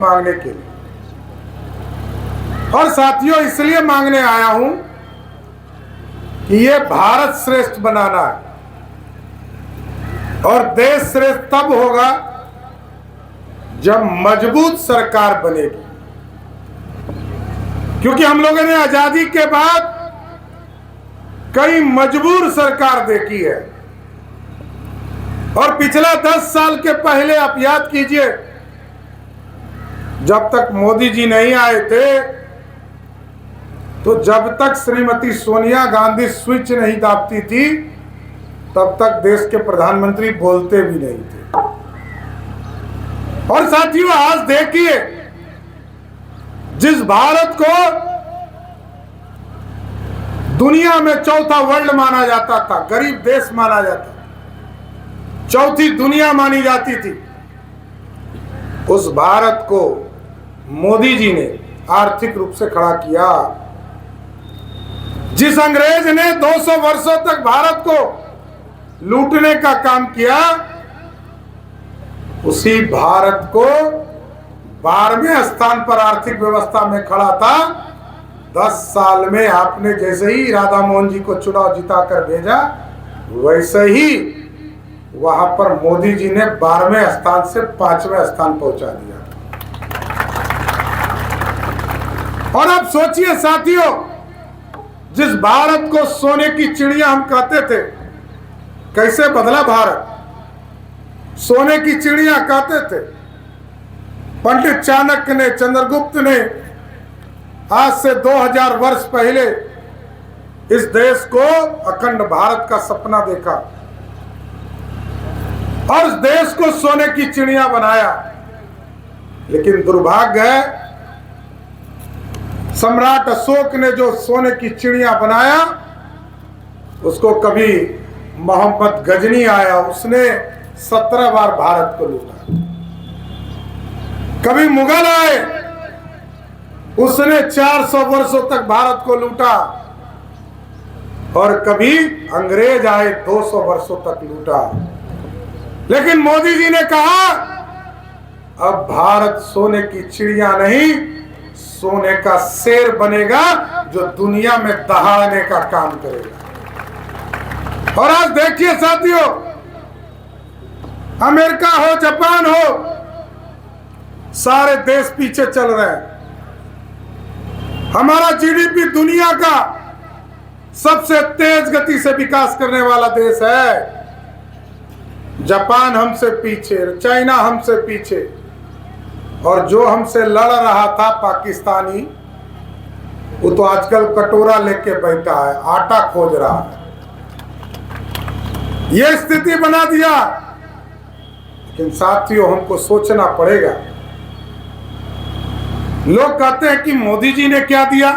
मांगने के लिए। और साथियों, इसलिए मांगने आया हूं कि ये भारत श्रेष्ठ बनाना है और देश श्रेष्ठ तब होगा जब मजबूत सरकार बनेगी, क्योंकि हम लोगों ने आजादी के बाद कई मजबूर सरकार देखी है। और पिछला 10 साल के पहले आप याद कीजिए, जब तक मोदी जी नहीं आए थे तो जब तक श्रीमती सोनिया गांधी स्विच नहीं दाबती थी तब तक देश के प्रधानमंत्री बोलते भी नहीं थे। और साथियों, आज देखिए, जिस भारत को दुनिया में चौथा वर्ल्ड माना जाता था, गरीब देश माना जाता, चौथी दुनिया मानी जाती थी, उस भारत को मोदी जी ने आर्थिक रूप से खड़ा किया। जिस अंग्रेज ने 200 वर्षों तक भारत को लूटने का काम किया, उसी भारत को 12वें स्थान पर आर्थिक व्यवस्था में खड़ा था। 10 साल में आपने जैसे ही राधा मोहन जी को चुनाव जिताकर भेजा, वैसे ही वहां पर मोदी जी ने 12वें स्थान से 5वें स्थान पहुंचा दिया। और अब सोचिए साथियों, जिस भारत को सोने की चिड़िया हम कहते थे, कैसे बदला भारत। सोने की चिड़िया कहते थे। पंडित चाणक्य ने, चंद्रगुप्त ने आज से 2000 वर्ष पहले इस देश को अखंड भारत का सपना देखा और इस देश को सोने की चिड़िया बनाया। लेकिन दुर्भाग्य है, सम्राट अशोक ने जो सोने की चिड़िया बनाया, उसको कभी मोहम्मद गजनी आया, उसने 17 बार भारत को लूटा। कभी मुगल आए, उसने 400 वर्षों तक भारत को लूटा। और कभी अंग्रेज आए, 200 वर्षों तक लूटा। लेकिन मोदी जी ने कहा, अब भारत सोने की चिड़िया नहीं, सोने का शेर बनेगा जो दुनिया में दहाड़ने का काम करेगा। और आज देखिए साथियों, अमेरिका हो, जापान हो, सारे देश पीछे चल रहे हैं। हमारा जीडीपी दुनिया का सबसे तेज गति से विकास करने वाला देश है। जापान हमसे पीछे, चाइना हमसे पीछे, और जो हमसे लड़ रहा था पाकिस्तानी, वो तो आजकल कटोरा लेके बैठा है, आटा खोज रहा है। ये स्थिति बना दिया। लेकिन साथियों, हमको सोचना पड़ेगा। लोग कहते हैं कि मोदी जी ने क्या दिया,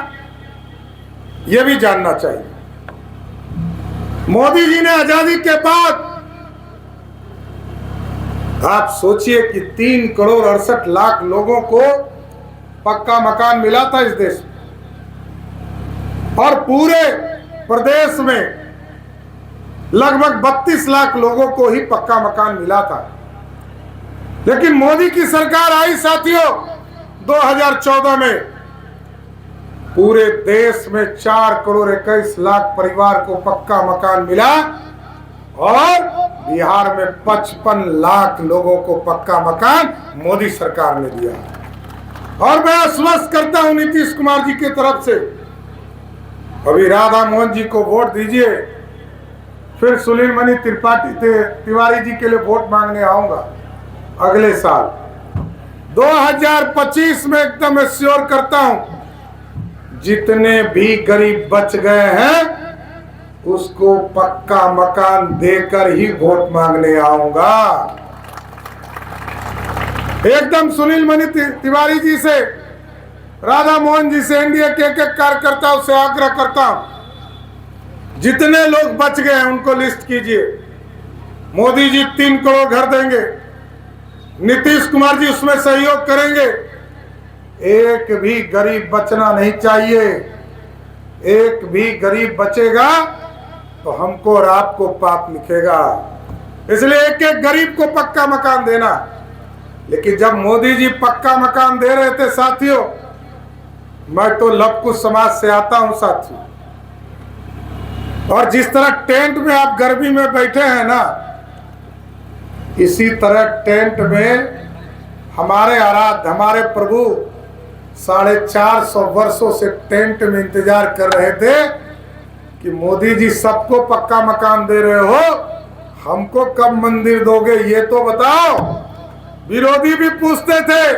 यह भी जानना चाहिए। मोदी जी ने आजादी के बाद, आप सोचिए कि 3 करोड़ 68 लाख लोगों को पक्का मकान मिला था इस देश में, और पूरे प्रदेश में लगभग 32 लाख लोगों को ही पक्का मकान मिला था। लेकिन मोदी की सरकार आई साथियों 2014 में, पूरे देश में 4 करोड़ 21 लाख परिवार को पक्का मकान मिला और बिहार में 55 लाख लोगों को पक्का मकान मोदी सरकार ने दिया। और मैं आश्वस्त करता हूं नीतीश कुमार जी की तरफ से, अभी राधा मोहन जी को वोट दीजिए, फिर सुनीलमणि तिवारी जी के लिए वोट मांगने आऊंगा अगले साल 2025 में। एकदम एश्योर करता हूं, जितने भी गरीब बच गए हैं उसको पक्का मकान देकर ही वोट मांगने आऊंगा। एकदम सुनीलमणि तिवारी जी से, राधा मोहन जी से, एनडीए के एक कार्यकर्ताओं से आग्रह करता हूं, जितने लोग बच गए हैं उनको लिस्ट कीजिए। मोदी जी 3 करोड़ घर देंगे, नीतीश कुमार जी उसमें सहयोग करेंगे। एक भी गरीब बचना नहीं चाहिए। एक भी गरीब बचेगा तो हमको और आपको पाप लिखेगा। इसलिए एक एक गरीब को पक्का मकान देना। लेकिन जब मोदी जी पक्का मकान दे रहे थे साथियों, मैं तो लवकुश समाज से आता हूं साथियों, और जिस तरह टेंट में आप गर्मी में बैठे हैं ना, इसी तरह टेंट में हमारे आराध्य, हमारे प्रभु 450 वर्षों से टेंट में इंतजार कर रहे थे कि मोदी जी सबको पक्का मकान दे रहे हो, हमको कब मंदिर दोगे, ये तो बताओ। विरोधी भी पूछते थे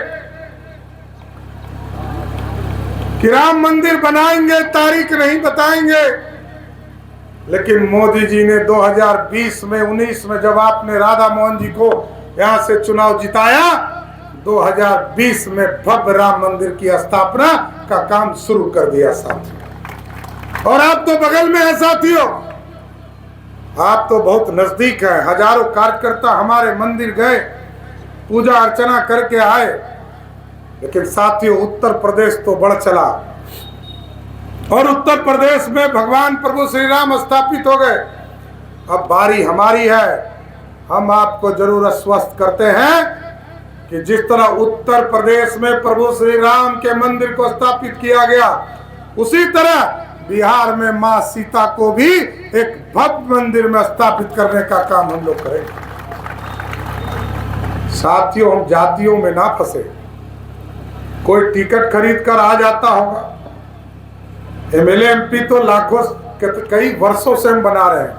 कि राम मंदिर बनाएंगे, तारीख नहीं बताएंगे। लेकिन मोदी जी ने 2020 में 19 में जब आपने राधा मोहन जी को यहां से चुनाव जिताया, 2020 में भव्य राम मंदिर की स्थापना का काम शुरू कर दिया साथियों। और आप तो बगल में है साथियों, आप तो बहुत नजदीक है। हजारों कार्यकर्ता हमारे मंदिर गए, पूजा अर्चना करके आए। लेकिन साथियों, उत्तर प्रदेश तो बढ़ चला, और उत्तर प्रदेश में भगवान प्रभु श्री राम स्थापित हो गए। अब बारी हमारी है। हम आपको जरूर आश्वस्त करते हैं कि जिस तरह उत्तर प्रदेश में प्रभु श्री राम के मंदिर को स्थापित किया गया, उसी तरह बिहार में मां सीता को भी एक भव्य मंदिर में स्थापित करने का काम हम लोग करेंगे। साथियों, हम जातियों में ना फंसे। कोई टिकट खरीद कर आ जाता होगा, एमएलए एमपी तो लाखों कई वर्षों से हम बना रहे हैं।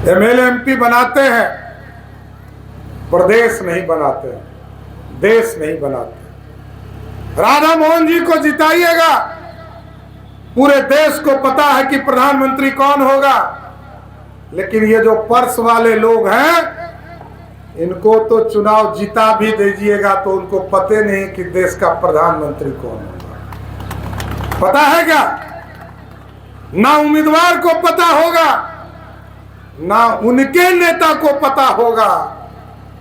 एमएलए एमपी बनाते हैं, प्रदेश नहीं बनाते हैं, देश नहीं बनाते। राधा मोहन जी को जिताइएगा, पूरे देश को पता है कि प्रधानमंत्री कौन होगा। लेकिन ये जो पर्स वाले लोग हैं, इनको तो चुनाव जिता भी दीजिएगा तो उनको पते नहीं कि देश का प्रधानमंत्री कौन होगा। पता है क्या? ना उम्मीदवार को पता होगा, ना उनके नेता को पता होगा,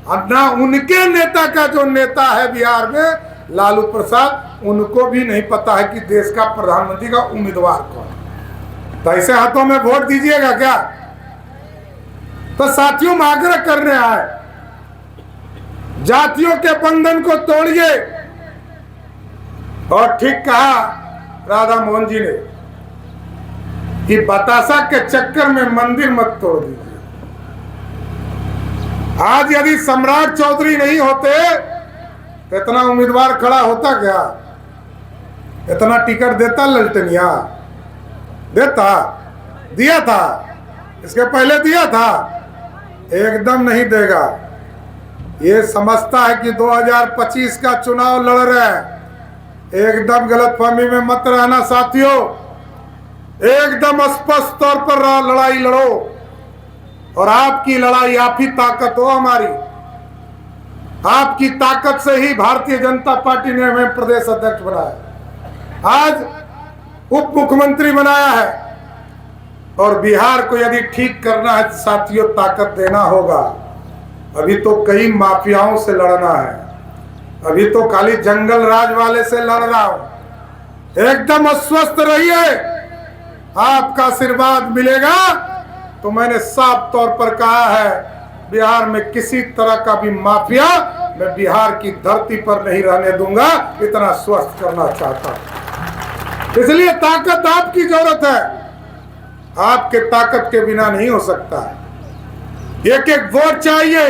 और ना उनके नेता का जो नेता है बिहार में लालू प्रसाद, उनको भी नहीं पता है कि देश का प्रधानमंत्री का उम्मीदवार कौन है। तो ऐसे हाथों में वोट दीजिएगा क्या? तो साथियों, हम आग्रह करने आए, जातियों के बंधन को तोड़िए। और ठीक कहा राधा मोहन जी ने कि बतासा के चक्कर में मंदिर मत तोड़ दीजिए। आज यदि सम्राट चौधरी नहीं होते तो इतना उम्मीदवार खड़ा होता क्या? इतना टिकट देता ललटनिया? देता? दिया था? इसके पहले दिया था? एकदम नहीं देगा। ये समझता है कि 2025 का चुनाव लड़ रहे हैं। एकदम गलतफहमी में मत रहना साथियों। एकदम स्पष्ट तौर पर लड़ाई लड़ो, और आपकी लड़ाई, आप ही ताकत हो हमारी। आपकी ताकत से ही भारतीय जनता पार्टी ने हमें प्रदेश अध्यक्ष बनाया, आज उप मुख्यमंत्री बनाया है। और बिहार को यदि ठीक करना है साथियों, ताकत देना होगा। अभी तो कई माफियाओं से लड़ना है, अभी तो खाली जंगल राज वाले से लड़ रहा हूं। एकदम अस्वस्थ रहिए, आपका आशीर्वाद मिलेगा तो मैंने साफ तौर पर कहा है, बिहार में किसी तरह का भी माफिया मैं बिहार की धरती पर नहीं रहने दूंगा। इतना स्वस्थ करना चाहता हूं। इसलिए ताकत आपकी जरूरत है, आपके ताकत के बिना नहीं हो सकता है। एक एक वोट चाहिए,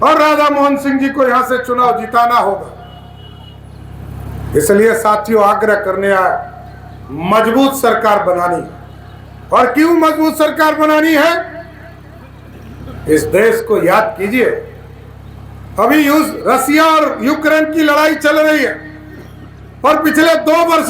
और राधा मोहन सिंह जी को यहां से चुनाव जिताना होगा। इसलिए साथियों, आग्रह करने आए, मजबूत सरकार बनानी। और क्यों मजबूत सरकार बनानी है? इस देश को याद कीजिए, अभी रसिया और यूक्रेन की लड़ाई चल रही है, और पिछले 2 वर्ष